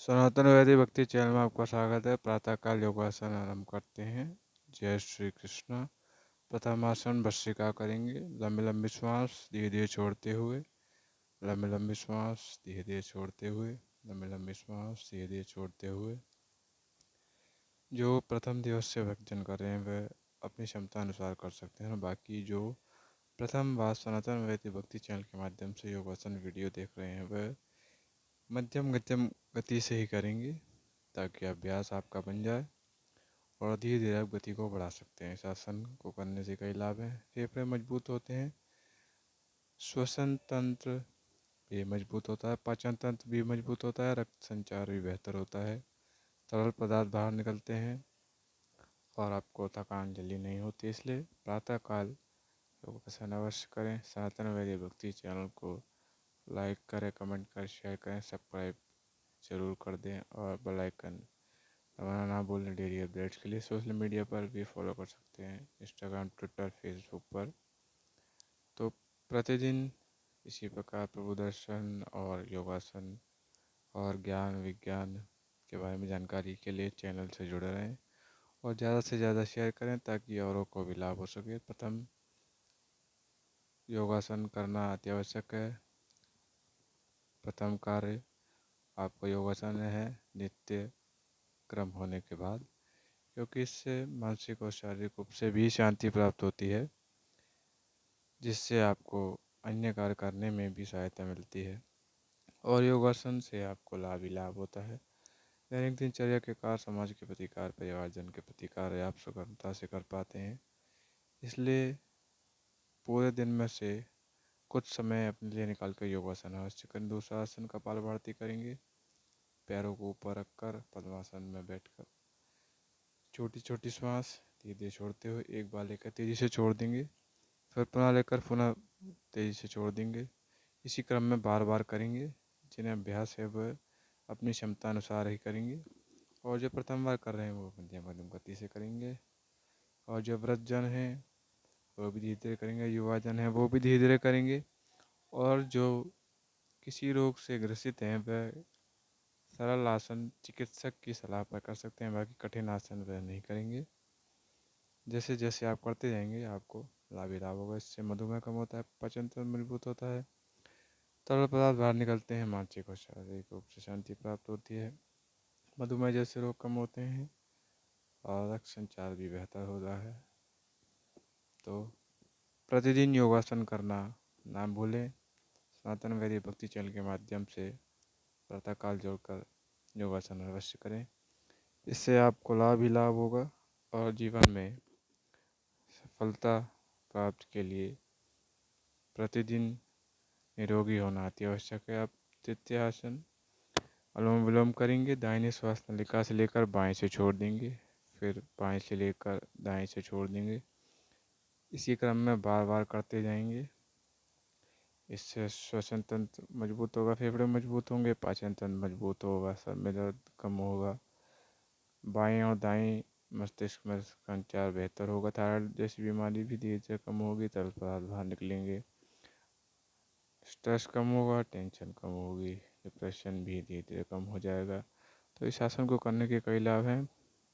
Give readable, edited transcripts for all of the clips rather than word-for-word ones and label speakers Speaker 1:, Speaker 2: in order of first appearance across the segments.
Speaker 1: सनातन वैदिक भक्ति चैनल में आपका स्वागत है। प्रातःकाल योगासन आरंभ करते हैं। जय श्री कृष्ण। प्रथम आसन भस्त्रिका करेंगे। लंबी लंबी श्वास धीरे धीरे छोड़ते हुए, लंबी लंबी श्वास धीरे धीरे छोड़ते हुए, लंबी लंबी श्वास धीरे धीरे छोड़ते हुए। जो प्रथम दिवस से भक्तजन कर रहे हैं वह अपनी क्षमता अनुसार कर सकते हैं। बाकी जो प्रथम बार सनातन वैदिक भक्ति चैनल के माध्यम से योगासन वीडियो देख रहे हैं वह मध्यम गति से ही करेंगे ताकि अभ्यास आपका बन जाए और धीरे धीरे आप गति को बढ़ा सकते हैं। इस आसन को करने से कई लाभ हैं। फेफड़े मजबूत होते हैं, श्वसन तंत्र भी मजबूत होता है, पाचन तंत्र भी मजबूत होता है, रक्त संचार भी बेहतर होता है, तरल पदार्थ बाहर निकलते हैं और आपको थकान जल्दी नहीं होती। इसलिए प्रातःकाल योगासन अवश्य करें। सनातन वैदिक भक्ति चैनल को लाइक करें, कमेंट करें, शेयर करें, सब्सक्राइब जरूर कर दें और बेल आइकन दबाना ना भूलें। डेली अपडेट्स के लिए सोशल मीडिया पर भी फॉलो कर सकते हैं, इंस्टाग्राम, ट्विटर, फेसबुक पर। तो प्रतिदिन इसी प्रकार प्रभु दर्शन और योगासन और ज्ञान विज्ञान के बारे में जानकारी के लिए चैनल से जुड़े रहें और ज़्यादा से ज़्यादा शेयर करें ताकि औरों को भी लाभ हो सके। प्रथम योगासन करना अति आवश्यक है। प्रथम कार्य आपका योगासन है नित्य क्रम होने के बाद, क्योंकि इससे मानसिक और शारीरिक रूप से भी शांति प्राप्त होती है, जिससे आपको अन्य कार्य करने में भी सहायता मिलती है और योगासन से आपको लाभ ही लाभ होता है। दैनिक दिनचर्या के कार्य, समाज के प्रति कार्य, परिवारजन के प्रति कार्य आप सुगमता से कर पाते हैं। इसलिए पूरे दिन में से कुछ समय अपने लिए निकाल कर योगासन अवश्य करें। दूसरा आसन कपालभाति करेंगे। पैरों को ऊपर रखकर पद्मासन में बैठकर छोटी छोटी श्वास धीरे धीरे छोड़ते हुए एक बार लेकर तेज़ी से छोड़ देंगे, फिर पुनः लेकर पुनः तेज़ी से छोड़ देंगे। इसी क्रम में बार बार करेंगे। जिन्हें अभ्यास है वह अपनी क्षमता अनुसार ही करेंगे और जो प्रथम बार कर रहे हैं वो मध्यम गति से करेंगे और जो वृद्धजन हैं वो भी धीरे धीरे करेंगे, युवा जन हैं वो भी धीरे धीरे करेंगे और जो किसी रोग से ग्रसित हैं वह सरल आसन चिकित्सक की सलाह पर कर सकते हैं। बाकी कठिन आसन वह नहीं करेंगे। जैसे जैसे आप करते जाएंगे आपको लाभ ही लाभ होगा। इससे मधुमेह कम होता है, पाचन तंत्र मजबूत होता है, तरल पदार्थ बाहर निकलते हैं, मानसिक और शारीरिक रूप से शांति प्राप्त होती है, मधुमेह जैसे रोग कम होते हैं और रक्त संचार भी बेहतर होता है। तो प्रतिदिन योगासन करना ना भूलें। सनातन वैदिक भक्ति चैनल के माध्यम से प्रातःकाल जोड़कर योगासन अवश्य करें। इससे आपको लाभ ही लाभ होगा और जीवन में सफलता प्राप्त के लिए प्रतिदिन निरोगी होना अति आवश्यक है। आप तृतीय आसन अनुलोम विलोम करेंगे। दाहिने श्वास नलिका से लेकर बाएं से छोड़ देंगे, फिर बाएं से लेकर दाएं से छोड़ देंगे। इसी क्रम में बार बार करते जाएंगे। इससे श्वसन तंत्र मजबूत होगा, फेफड़े मजबूत होंगे, पाचन तंत्र मजबूत होगा, सर में दर्द कम होगा, बाएं और दाएं मस्तिष्क में संचार बेहतर होगा, थायराइड जैसी बीमारी भी धीरे धीरे कम होगी, तरल पदार्थ बाहर निकलेंगे, स्ट्रेस कम होगा, टेंशन कम होगी, डिप्रेशन भी धीरे धीरे कम हो जाएगा। तो इस आसन को करने के कई लाभ हैं।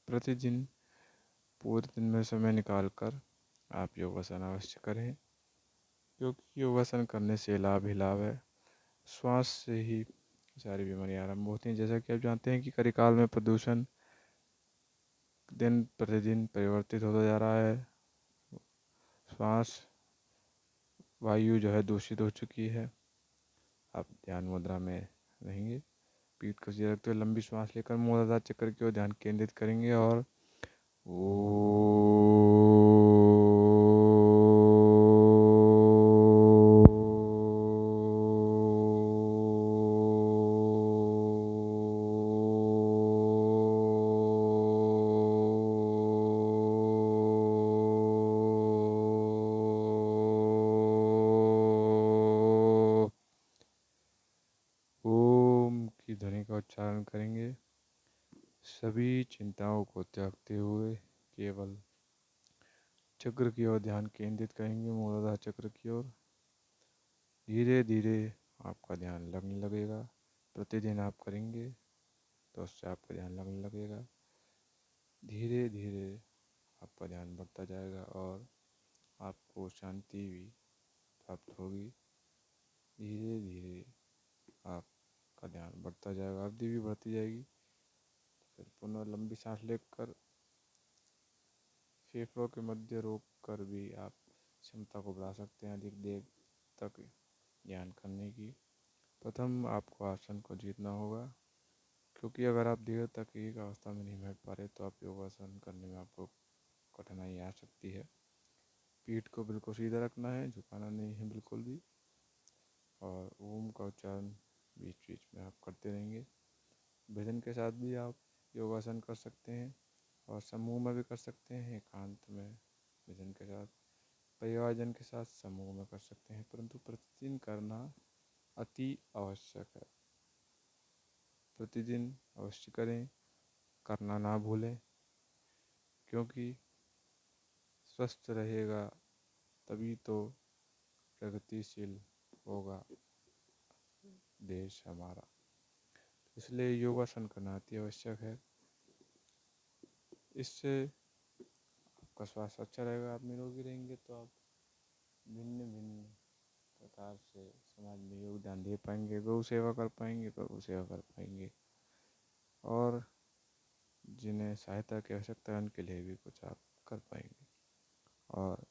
Speaker 1: प्रतिदिन पूरे दिन में समय निकाल कर आप योगासन अवश्य करें, क्योंकि योगासन करने से लाभ ही लाभ है। श्वास से ही सारी बीमारियां आरंभ होती हैं। जैसा कि आप जानते हैं कि कलिकाल में प्रदूषण दिन प्रतिदिन परिवर्तित होता जा रहा है। श्वास वायु जो है दूषित हो चुकी है। आप ध्यान मुद्रा में रहेंगे, पीठ को सीधा रखते हुए लंबी श्वास लेकर मूलाधार चक्र की ओर ध्यान केंद्रित करेंगे और ओम की ध्वनि का उच्चारण करेंगे। सभी चिंताओं को त्यागते हुए केवल चक्र की ओर ध्यान केंद्रित करेंगे, मूलाधार चक्र की ओर। धीरे धीरे आपका ध्यान लगने लगेगा। प्रतिदिन आप करेंगे तो उससे आपका ध्यान लगने लगेगा। धीरे धीरे आपका ध्यान बढ़ता जाएगा और आपको शांति भी प्राप्त होगी। धीरे धीरे आपका ध्यान बढ़ता जाएगा, अवधि भी बढ़ती जाएगी। फिर पुनः लंबी सांस लेकर फेफड़ों के मध्य रोक कर भी आप क्षमता को बढ़ा सकते हैं अधिक देर तक ध्यान करने की। प्रथम आपको आसन को जीतना होगा, क्योंकि अगर आप देर तक एक अवस्था में नहीं बैठ पा रहे तो आप योगासन करने में आपको कठिनाई आ सकती है। पीठ को बिल्कुल सीधा रखना है, झुकाना नहीं है बिल्कुल भी। और ओम का उच्चारण बीच बीच में आप करते रहेंगे। भजन के साथ भी आप योगासन कर सकते हैं और समूह में भी कर सकते हैं, एकांत में भजन के साथ, परिवारजन के साथ समूह में कर सकते हैं, परंतु प्रतिदिन करना अति आवश्यक है। प्रतिदिन अवश्य करें, करना ना भूलें, क्योंकि स्वस्थ रहेगा तभी तो प्रगतिशील होगा देश हमारा। इसलिए योगासन करना अति आवश्यक है। इससे आपका स्वास्थ्य अच्छा रहेगा, आप निरोगी रहेंगे तो आप भिन्न भिन्न प्रकार से समाज में योगदान दे पाएंगे, गौ सेवा कर पाएंगे, प्रभु सेवा कर पाएंगे, और जिन्हें सहायता की आवश्यकता है उनके लिए भी कुछ आप कर पाएंगे, और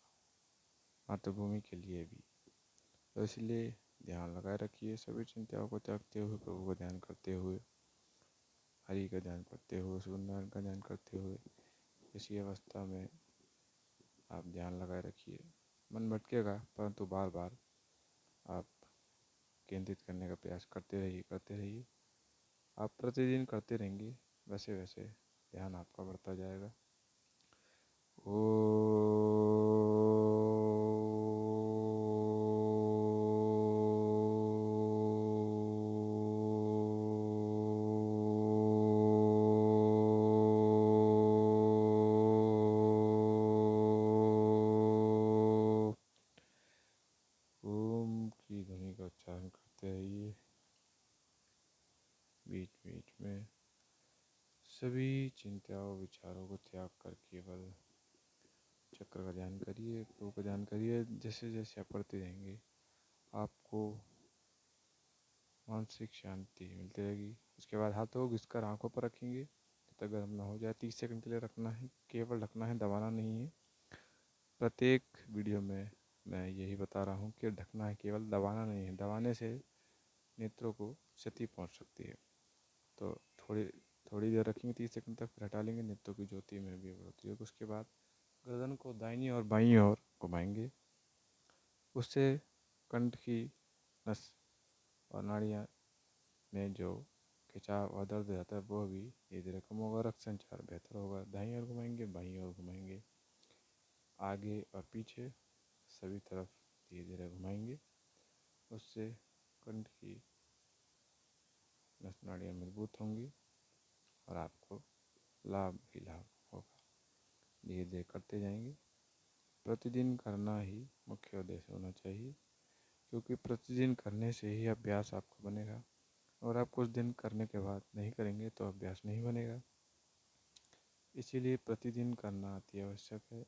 Speaker 1: मातृभूमि के लिए भी। तो इसलिए ध्यान लगाए रखिए, सभी चिंताओं को त्यागते हुए, प्रभु का ध्यान करते हुए, हरि का ध्यान करते हुए, सूर्यनारायण का ध्यान करते हुए इसी अवस्था में आप ध्यान लगाए रखिए। मन भटकेगा, परंतु बार बार आप केंद्रित करने का प्रयास करते रहिए। आप प्रतिदिन करते रहेंगे, वैसे वैसे ध्यान आपका बढ़ता जाएगा। ओम की ध्वनि का उच्चारण करते रहिए। बीच बीच में सभी चिंताओं विचारों को त्याग कर केवल चक्र का ध्यान करिए, प्रभु का ध्यान करिए। जैसे जैसे आप पढ़ते रहेंगे आपको मानसिक शांति मिलती रहेगी। उसके बाद हाथों को घिसकर आंखों पर रखेंगे जब तक गर्म ना हो जाए। 30 सेकंड के लिए रखना है, केवल रखना है, दबाना नहीं है। प्रत्येक वीडियो में मैं यही बता रहा हूँ कि ढकना है, केवल दबाना नहीं है। दबाने से नेत्रों को क्षति पहुँच सकती है। तो थोड़ी देर रखेंगे, 30 सेकंड तक, फिर हटा लेंगे। नेत्रों की ज्योति में भी बढ़ोतरी होगी। उसके बाद गर्दन को दाहिनी और बाईं ओर घुमाएंगे, उससे कंठ की नस और नाड़ियाँ में जो खिंचाव और दर्द रहता है वो भी धीरे धीरे कम होगा, रक्त संचार बेहतर होगा। दाईं ओर घुमाएंगे, बाईं ओर घुमाएंगे, आगे और पीछे सभी तरफ धीरे धीरे घुमाएंगे। उससे कंठ की नस नाड़ियाँ मजबूत होंगी और आपको लाभ ही लाभ होगा। धीरे धीरे करते जाएंगे। प्रतिदिन करना ही मुख्य उद्देश्य होना चाहिए, क्योंकि प्रतिदिन करने से ही अभ्यास आपका बनेगा, और आप कुछ दिन करने के बाद नहीं करेंगे तो अभ्यास नहीं बनेगा। इसीलिए प्रतिदिन करना अति आवश्यक है।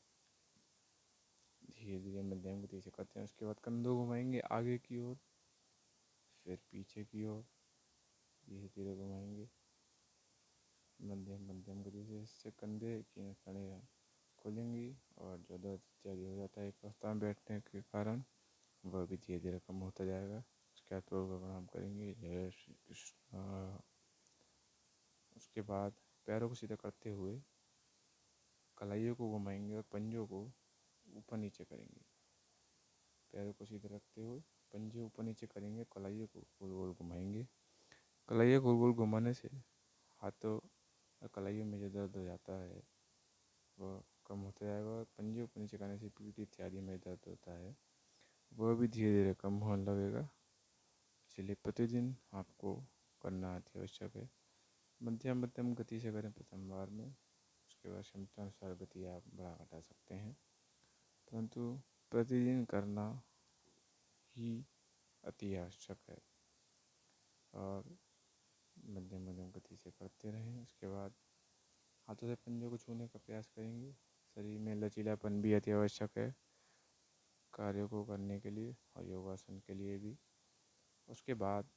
Speaker 1: धीरे धीरे मध्यम गति से करते हैं। उसके बाद कंधों घुमाएंगे आगे की ओर, फिर पीछे की ओर धीरे धीरे घुमाएंगे मध्यम गति से। इससे कंधे की नसों खुलेंगी और जो दर्द इत्यादि हो जाता है एक अवस्था में बैठने के कारण, वह भी धीरे धीरे कम होता जाएगा। उसके बाद प्रभु का प्रणाम करेंगे, जय श्री कृष्ण। उसके बाद पैरों को सीधा करते हुए कलाइयों को घुमाएंगे और पंजों को ऊपर नीचे करेंगे। पैरों को सीधे रखते हुए पंजे ऊपर नीचे करेंगे, कलाइयों को गोल गोल घुमाएंगे। कलाइयों गोल गोल घुमाने से हाथों और कलाइयों में जो दर्द हो जाता है वह कम होता जाएगा, और पंजे ऊपर नीचे करने से पीठ इत्यादि में दर्द होता है वह भी धीरे धीरे कम होने लगेगा। इसलिए प्रतिदिन आपको करना अति आवश्यक है। मध्यम गति से करें प्रथम बार में, उसके बाद क्षमता अनुसार गति आप बढ़ा घटा सकते हैं, परंतु प्रतिदिन करना ही अति आवश्यक है। और मध्यम गति से करते रहें। हाथों से पंजों को छूने का प्रयास करेंगे। शरीर में लचीलापन भी अति आवश्यक है कार्यों को करने के लिए और योगासन के लिए भी। उसके बाद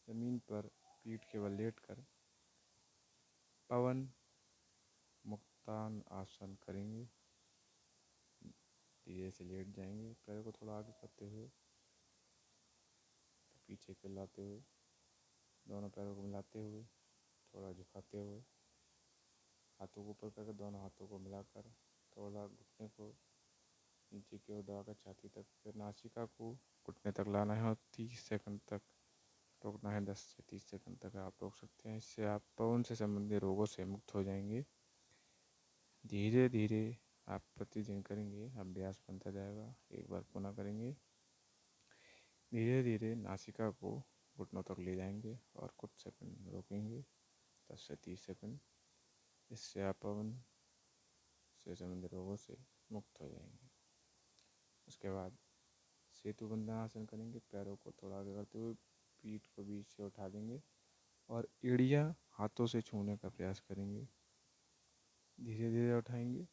Speaker 1: ज़मीन पर पीठ के बल लेटकर पवन मुक्तान आसन करेंगे। धीरे से लेट जाएंगे, पैर को थोड़ा आगे करते हुए, पीछे को लाते हुए, दोनों पैरों को मिलाते हुए, थोड़ा झुकाते हुए, हाथों को ऊपर करके दोनों हाथों को मिलाकर थोड़ा घुटने को नीचे की ओर दबाकर छाती तक, फिर नासिका को घुटने तक लाना है और 30 सेकंड तक रोकना है। 10 से 30 सेकंड तक आप रोक सकते हैं। इससे आप पवन से संबंधित रोगों से मुक्त हो जाएंगे। धीरे धीरे आप प्रतिदिन करेंगे, अभ्यास बनता जाएगा। एक बार पुनः करेंगे। धीरे धीरे नासिका को घुटनों तक ले जाएंगे और कुछ सेकंड रोकेंगे, 10 से 30 सेकंड। इससे आप पवन से संबंधित रोगों से मुक्त हो जाएंगे। उसके बाद सेतु बंधन आसन करेंगे। पैरों को थोड़ा आगे करते हुए पीठ को बीच से उठा देंगे और एड़ियाँ हाथों से छूने का प्रयास करेंगे। धीरे धीरे उठाएंगे,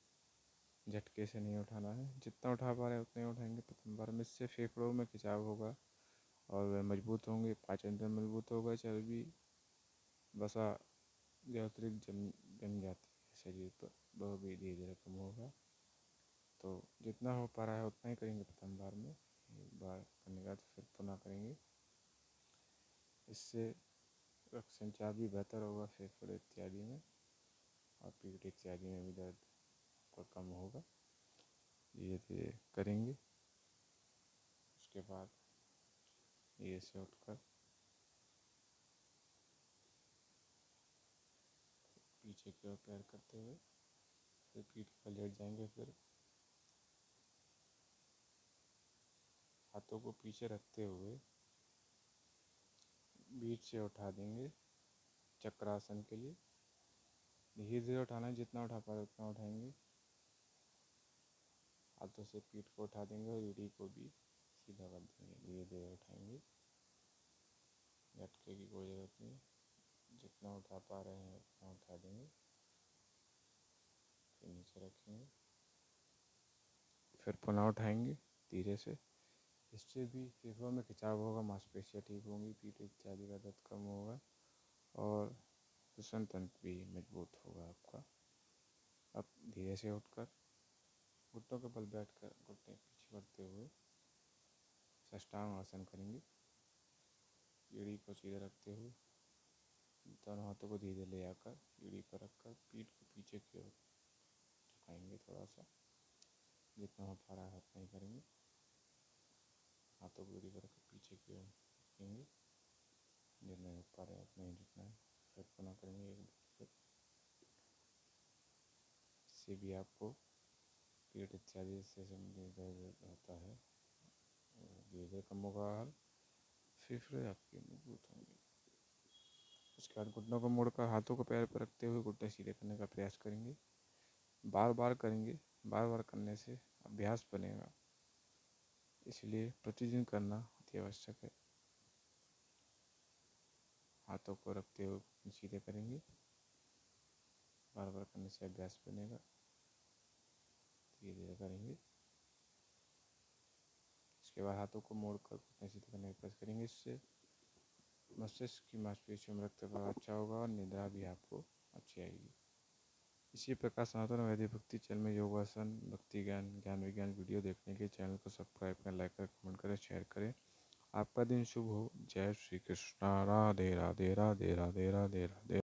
Speaker 1: झटके से नहीं उठाना है। जितना उठा पा रहे हैं उतना ही उठाएंगे। प्रथम बार में इससे फेफड़ों में खिंचाव होगा और वे मजबूत होंगे, पाचन तंत्र मजबूत होगा, चर्बी वसा जो अतिरिक्त जम जाती है शरीर पर वह भी धीरे धीरे कम होगा। तो जितना हो पा रहा है उतना ही करेंगे प्रथम बार में। एक बार करने के बाद फिर पुनः करेंगे। इससे रक्त संचार भी बेहतर होगा फेफड़े इत्यादि में और पीठ इत्यादि में भी दर्द का कम होगा। धीरे धीरे करेंगे। उसके बाद धीरे से उठकर पीछे की ओर पैर करते हुए फिर पीठ पर लेट जाएंगे। फिर हाथों को पीछे रखते हुए बीच से उठा देंगे चक्रासन के लिए। धीरे धीरे उठाना है, जितना उठा पा रहे उतना उठाएंगे। हाथों से पीठ को उठा देंगे और रीढ़ को भी सीधा कर देंगे। धीरे धीरे उठाएंगे, झटके की कोई ज़रूरत नहीं। जितना उठा पा रहे हैं उतना उठा देंगे, फिर नीचे रखेंगे, फिर पुनः उठाएंगे धीरे से। इससे भी फेफड़ों में खिंचाव होगा, मांसपेशियाँ ठीक होंगी, पीठ इत्यादि का दर्द कम होगा और श्वसन तंत्र भी मजबूत होगा आपका। अब धीरे से उठकर घुटनों के बल बैठकर घुटने पीछे करते हुए साष्टांग आसन करेंगे। एड़ी को सीधा रखते हुए दोनों हाथों को धीरे ले आकर एड़ी पर रखकर पीठ को पीछे की ओर झुकाएंगे थोड़ा सा। जितना हो पा रहा है उतना ही करेंगे। हाथों को एड़ी पर रखकर पीछे की ओर झुकेंगे। जितना हो पा रहा है उतना ही झुकना है। फिर पुनः करेंगे एक बार फिर। इससे भी आपको पीठ इत्यादि से संबंधित दर्द होता है धीरे धीरे कम होगा और फेफड़े आपके मजबूत होंगे। उसके बाद घुटनों को मोड़कर हाथों को पैर पर रखते हुए घुटने सीधे करने का प्रयास करेंगे। बार बार करेंगे। बार बार करने से अभ्यास बनेगा, इसलिए प्रतिदिन करना अति आवश्यक है। हाथों को रखते हुए घुटने सीधे करेंगे। बार बार करने से अभ्यास बनेगा। धीरे धीरे करेंगे। इसके बाद हाथों को मोड़कर घुटने सीधे करने का प्रयास करेंगे। इससे मस्तिष्क की मांसपेशियों में रक्त प्रवाह अच्छा होगा और निद्रा भी आपको अच्छी आएगी। इसी प्रकार सनातन वैदिक भक्ति चैनल में योगासन, भक्ति ज्ञान, ज्ञान विज्ञान वीडियो देखने के चैनल को सब्सक्राइब करें, लाइक करें, कमेंट करें, शेयर करें। आपका दिन शुभ हो। जय श्री कृष्णा। राधे राधे राधे राधे राधे राधे।